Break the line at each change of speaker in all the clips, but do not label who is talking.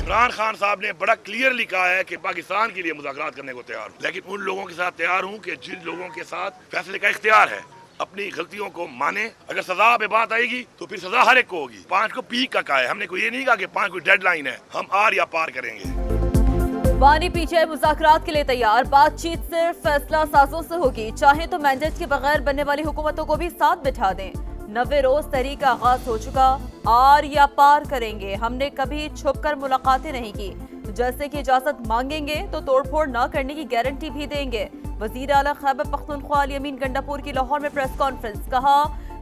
इमरान खान साहब ने बड़ा क्लियरली कहा है कि पाकिस्तान के लिए मुज़ाकरात करने को तैयार हूँ, लेकिन उन लोगों के साथ तैयार हूँ कि जिन लोगों के साथ फैसले का इख्तियार है, अपनी गलतियों को माने। अगर सजा पे बात आएगी तो फिर सजा हर एक को होगी। 5 को पीक का कहा है, हमने कोई ये नहीं कहा कि 5 कोई डेडलाइन है, हम आर या पार करेंगे।
बानी पीछे मुज़ाकरात के लिए तैयार, बातचीत सिर्फ फैसला साजों से होगी, चाहे तो मैंडेट के बगैर बनने वाली हुकूमतों को भी साथ बिठा दें। 90 रोज तहरीक का आगाज हो चुका, आर या पार करेंगे। हमने कभी छुपकर मुलाकातें नहीं की, जैसे कि इजाजत मांगेंगे तो तोड़फोड़ न करने की गारंटी भी देंगे। वजीर आला खैबर पख्तूनख्वा अल यमीन गंडापुर की लाहौर में प्रेस कॉन्फ्रेंस, कहा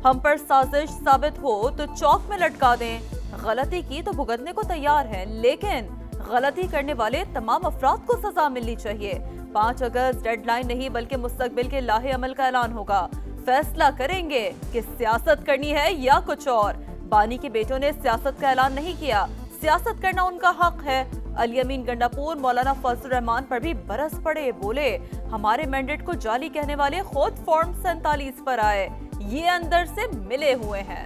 हम पर साजिश साबित हो तो चौक में लटका दें। गलती की तो भुगतने को तैयार है, लेकिन गलती करने वाले तमाम अफराद को सजा मिलनी चाहिए। 5 अगस्त डेडलाइन नहीं बल्कि मुस्तकबिल के लाहे अमल का ऐलान होगा। फैसला करेंगे कि सियासत करनी है या कुछ और। बानी के बेटों ने सियासत का ऐलान नहीं किया, सियासत करना उनका हक है। अल यमीन गंडापुर मौलाना फजल रहमान पर भी बरस पड़े, बोले हमारे मैंडेट को जाली कहने वाले खुद फॉर्म 47 पर आए, ये अंदर से मिले हुए हैं।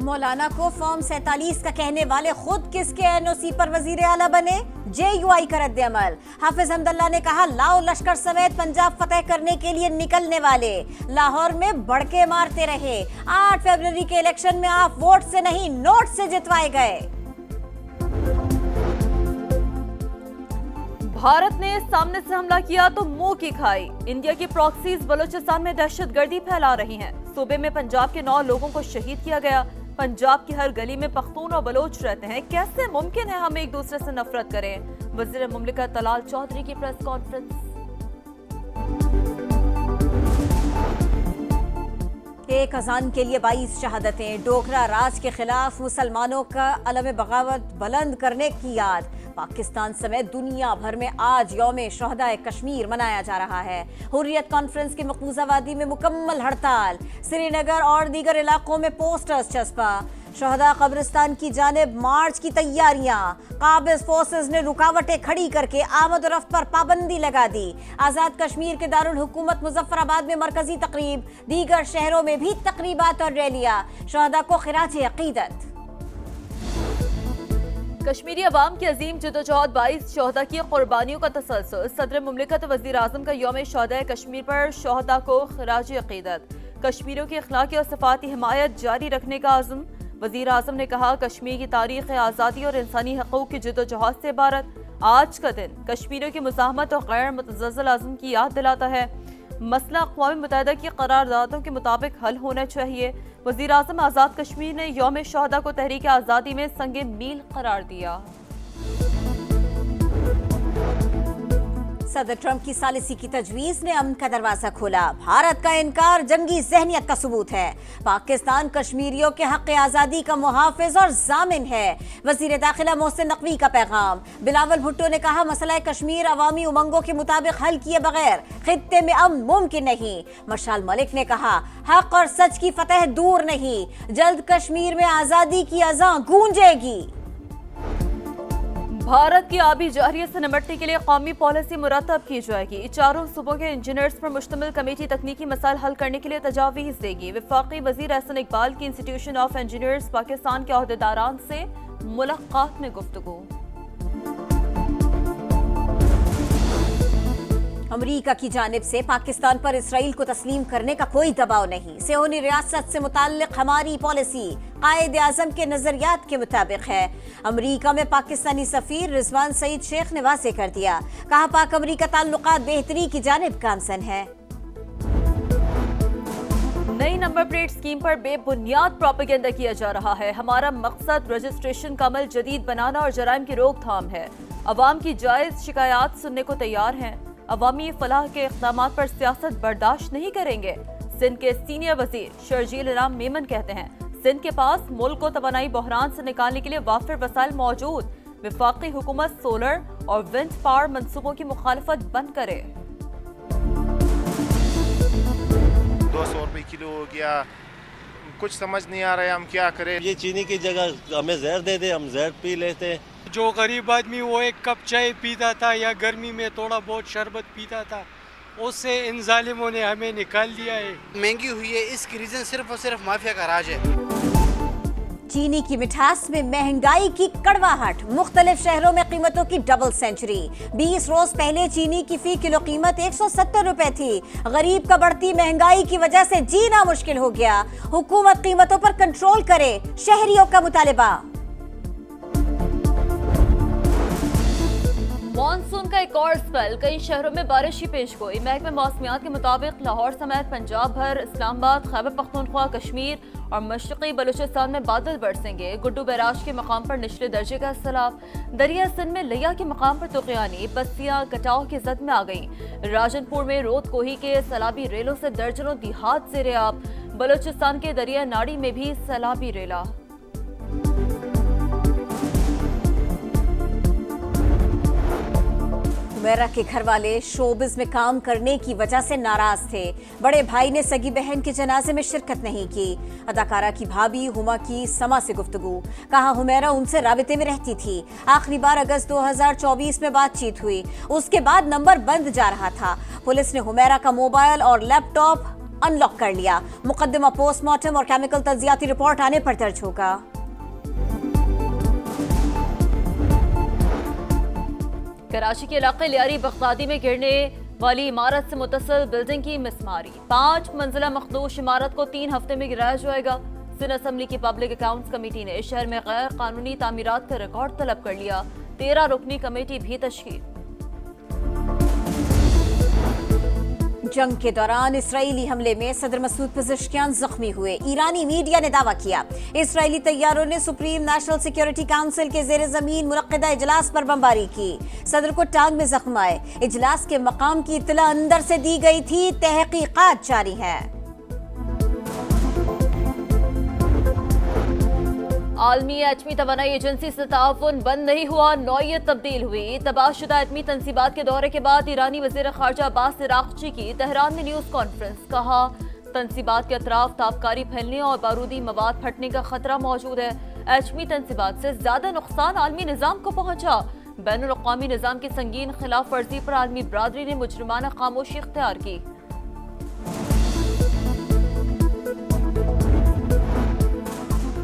मौलाना को फॉर्म 47 का कहने वाले खुद किसके एनओसी पर वजीर आला बने? JUI का रद्द अमल। हाफिज हमदल्ला ने कहा लाओ लश्कर समेत पंजाब फतेह करने के लिए निकलने वाले लाहौर में बड़के मारते रहे। 8 फरवरी के इलेक्शन में आप वोट से नहीं नोट से जितवाए गए।
भारत ने सामने से हमला किया तो मुंह की खाई। इंडिया की प्रॉक्सीज बलूचिस्तान में दहशतगर्दी फैला रही हैं। सूबे में पंजाब के 9 लोगों को शहीद किया गया। पंजाब की हर गली में पख्तून और बलोच रहते हैं, कैसे मुमकिन है हम एक दूसरे से नफरत करें? वज़ीर मुमलिकत तलाल चौधरी की प्रेस कॉन्फ्रेंस।
एक अजान के लिए 22 शहादतें, डोगरा राज के खिलाफ मुसलमानों का अलम बगावत बुलंद करने की याद। पाकिस्तान समेत दुनिया भर में आज यौम शहदाए कश्मीर मनाया जा रहा है। हुर्रियत कॉन्फ्रेंस की मकबूजा वादी में मुकम्मल हड़ताल, श्रीनगर और दीगर इलाकों में पोस्टर्स चस्पा। शहदा कब्रिस्तान की जानिब मार्च की तैयारियां, काबिज फोर्सेस ने रुकावटें खड़ी करके आमद और रफ्त पर पाबंदी लगा दी। आजाद कश्मीर के दारुल हुकूमत मुजफ्फराबाद में मरकजी तकरीब, दीगर शहरों में भी तकरीबात और रैलियां। शहदा को खिराज अकीदत।
कश्मीरी अवाम की अजीम जदोजहद 22 शहदा की कुर्बानियों का तसलसल। सदर मुमलिकत वज़ीर आज़म का यौम शहदाए कश्मीर पर शहदा को खिराज अकीदत। कश्मीरियों की अखलाकी और सफाती हिमायत जारी रखने का आज़म। वज़ीर आज़म ने कहा कश्मीर की तारीख़ आज़ादी और इंसानी हकूक़ की जदोजहद से इबारत। आज का दिन कश्मीरियों की मुज़ाहमत और गैर मुतज़्ज़ल आज़म की याद दिलाता है। मसला अक़वाम मुत्तहिदा की करारदादों के मुताबिक हल होना चाहिए। वज़ीर आज़म आज़ाद कश्मीर ने यौम शहदा को तहरीक आज़ादी में संगे मील करार दिया।
सदर ट्रंप की सालिसी की तजवीज़ ने अमन का दरवाजा खोला। भारत का इनकार जंगी ज़हनियत का सबूत है। पाकिस्तान कश्मीरियों के हक़ आज़ादी का मुहाफ़िज़ और ज़ामिन है। वज़ीर दाखिला मोहसिन नकवी का पैगाम। बिलावल भुट्टो ने कहा मसला कश्मीर अवामी उमंगों के मुताबिक हल किए बगैर खित्ते में अमन मुमकिन नहीं। मशाल मलिक ने कहा हक और सच की फतह दूर नहीं, जल्द कश्मीर में आज़ादी की अज़ां गूंजेगी।
भारत की आबी जारियत से निपटने के लिए कौमी पॉलिसी मुरतब की जाएगी। चारों सूबों के इंजीनियर्स पर मुश्तमिल कमेटी तकनीकी मसाइल हल करने के लिए तजावीज़ देगी। वफाकी वज़ीर एहसन इकबाल की इंस्टीट्यूशन ऑफ इंजीनियर्स पाकिस्तान के अहदेदारान से मुलाकात में गुफ्तगू।
अमरीका की जानिब से पाकिस्तान पर इसराइल को तस्लीम करने का कोई दबाव नहीं। सेहोनी रियासत से मुताल्लिक हमारी पॉलिसी कायद आज़म के नजरियात के मुताबिक है। अमरीका में पाकिस्तानी सफीर रिजवान सईद शेख ने वाज़ेह कर दिया, कहा पाक अमरीका ताल्लुकात बेहतरी की जानिब गामज़न है।
नई नंबर प्लेट स्कीम पर बेबुनियाद प्रोपेगेंडा किया जा रहा है। हमारा मकसद रजिस्ट्रेशन का अमल जदीद बनाना और जराइम की रोकथाम है। अवाम की जायज़ शिकायत सुनने को तैयार हैं। अवामी फलाह के इक़दामात पर सियासत बर्दाश्त नहीं करेंगे। सिंध के सीनियर वजीर शर्जील इनाम मेमन कहते हैं सिंध के पास मुल्क को तवानाई बहरान से निकालने के लिए वाफिर वसाइल मौजूद। वफाकी हुकूमत सोलर और विंड पावर मंसूबों की मुखालफत बंद करे।
200 रुपये किलो हो गया, कुछ समझ नहीं आ रहा है हम क्या करें।
ये चीनी की जगह हमें जहर दे दे, हम जहर पी लेते हैं।
जो गरीब आदमी वो एक कप चाय पीता था या गर्मी में थोड़ा बहुत शरबत पीता था, उससे इन जालिमों ने हमें निकाल दिया है।
महंगी हुई है, इसकी रीजन सिर्फ और सिर्फ माफिया का राज है।
चीनी की मिठास में महंगाई की कड़वाहट, मुख्तलिफ शहरों में कीमतों की डबल सेंचुरी। 20 रोज पहले चीनी की फी किलो कीमत 170 रुपए थी। गरीब का बढ़ती महंगाई की वजह से जीना मुश्किल हो गया। हुकूमत कीमतों पर कंट्रोल करे, शहरियों का मुतालिबा।
मॉनसून का एक और स्पेल, कई शहरों में बारिश की पेशगोई। महकमे मौसमियात के मुताबिक लाहौर समेत पंजाब भर, इस्लामाबाद, खैबर पख्तूनख्वा, कश्मीर और मशरक़ी बलूचिस्तान में बादल बरसेंगे। गुड्डू बैराज के मकाम पर निचले दर्जे का सैलाब। दरिया सिंध में लिया के मकाम पर तुग़यानी, बस्तियां कटाव की जद में आ गईं। राजनपुर में रोद कोही के सैलाबी रेलों से दर्जनों दिहात ज़ेरे आब। बलूचिस्तान के दरिया नाड़ी में भी सैलाबी रेला।
हुमैरा के घर वाले शोबिज में काम करने की वजह से नाराज थे। बड़े भाई ने सगी बहन के जनाजे में शिरकत नहीं की। अदाकारा की भाभी हुमा की समा से गुफ्तगू, कहा हुमैरा उनसे राबिते में रहती थी। आखिरी बार अगस्त 2024 में बातचीत हुई, उसके बाद नंबर बंद जा रहा था। पुलिस ने हुमैरा का मोबाइल और लैपटॉप अनलॉक कर लिया। मुकदमा पोस्टमार्टम और केमिकल तज्जियाती रिपोर्ट आने पर दर्ज होगा।
कराची के इलाके लियारी बगदादी में गिरने वाली इमारत से मुत्तसिल बिल्डिंग की मिसमारी। 5 मंजिला मखदूश इमारत को 3 हफ्ते में गिराया जाएगा। सिंध असम्बली की पब्लिक अकाउंट्स कमेटी ने शहर में गैर कानूनी तामीरात का रिकॉर्ड तलब कर लिया। 13 रुकनी कमेटी भी तश्कील।
जंग के दौरान इसराइली हमले में सदर मसूद पेज़ेश्कियान जख्मी हुए। ईरानी मीडिया ने दावा किया इसराइली तैयारों ने सुप्रीम नेशनल सिक्योरिटी काउंसिल के जेर जमीन मुनक्किदा इजलास पर बमबारी की। सदर को टांग में जख्म आए। इजलास के मकाम की इत्तला अंदर से दी गई थी। तहकीकात जारी है।
आलमी एटमी तवानाई एजेंसी से ताउन बंद नहीं हुआ, नौयत तब्दील हुई। तबाहशुदा एटमी तंसीबात के दौरे के बाद ईरानी वज़ीर ख़ारजा अब्बास इराक़ची की तेहरान में न्यूज़ कॉन्फ्रेंस। कहा तंसीबात के अतराफ ताबकारी फैलने और बारूदी मवाद फटने का खतरा मौजूद है। एटमी तंसीबात से ज्यादा नुकसान आलमी निज़ाम को पहुंचा। बैनुल अक़वामी निज़ाम की संगीन खिलाफ वर्जी पर आलमी बरादरी ने मुजरिमाना खामोशी इख्तियार की।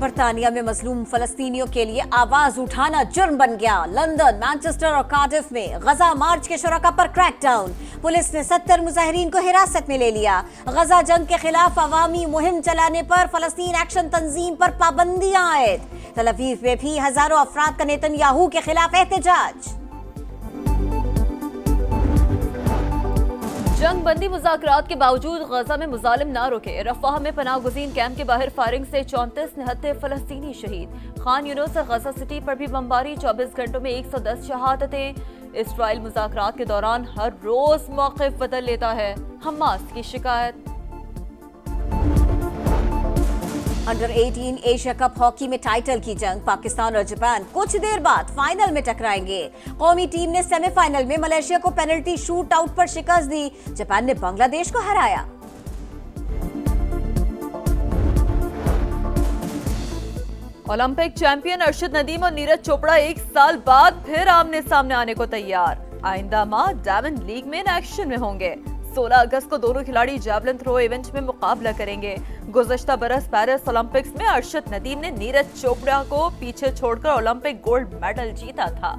बरतानिया में मजलूम फलस्तीनियों के लिए आवाज उठाना जुर्म बन गया। लंदन, मैनचेस्टर और कार्डिफ में गजा मार्च के शुरका पर क्रैकडाउन। पुलिस ने 70 मुजाहिरीन को हिरासत में ले लिया। गजा जंग के खिलाफ अवामी मुहिम चलाने पर फलस्तीन एक्शन तंजीम पर पाबंदियां आयद। तल अवीव में भी हजारों अफराद का नेतन्याहू के खिलाफ एहतजाज।
जंग बंदी मुज़ाकरात के बावजूद गजा में मुजालिम ना रुके। रफ़ाह में पनाह गुज़ीन कैंप के बाहर फायरिंग से 34 निहत्ते फलस्तीनी शहीद। खान यूनुस और गजा सिटी पर भी बमबारी। 24 घंटों में 110 शहादतें। इसराइल मुज़ाकरात के दौरान हर रोज मौक़िफ़ बदल लेता है, हमास की शिकायत।
अंडर 18 एशिया कप हॉकी में टाइटल की जंग। पाकिस्तान और जापान कुछ देर बाद फाइनल में टकराएंगे। कौमी टीम ने सेमीफाइनल में मलेशिया को पेनल्टी शूट आउट पर शिकस्त दी। जापान ने बांग्लादेश को हराया।
ओलंपिक चैंपियन अर्शद नदीम और नीरज चोपड़ा 1 साल बाद फिर आमने सामने आने को तैयार। आइंदा माह डायमंड लीग में एक्शन में होंगे। 16 अगस्त को दोनों खिलाड़ी जैवलिन थ्रो इवेंट में मुकाबला करेंगे। गुज़श्ता बरस पेरिस ओलंपिक्स में अर्शद नदीम ने नीरज चोपड़ा को पीछे छोड़कर ओलंपिक गोल्ड मेडल जीता था।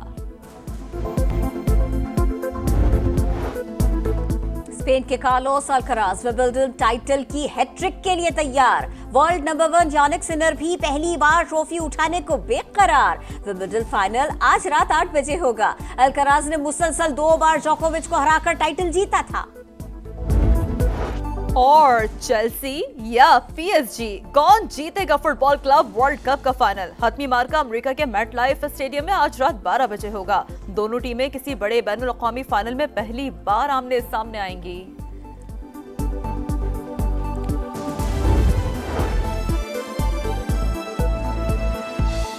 स्पेन के कार्लोस अल्काराज विंबलडन टाइटल की हैट्रिक के लिए तैयार। वर्ल्ड नंबर 1 यानिक सिनर भी पहली बार ट्रॉफी उठाने को बेकरार। विंबलडन फाइनल आज रात 8 बजे होगा। अल्काराज ने मुसलसल 2 बार जोकोविच को हराकर टाइटल जीता था।
और चेल्सी या पीएसजी, कौन जीतेगा फुटबॉल क्लब वर्ल्ड कप का फाइनल? हतमी मार्का अमेरिका के मेट लाइफ स्टेडियम में आज रात 12 बजे होगा। दोनों टीमें किसी बड़े बैनुल अक़वामी फाइनल में पहली बार आमने सामने आएंगी।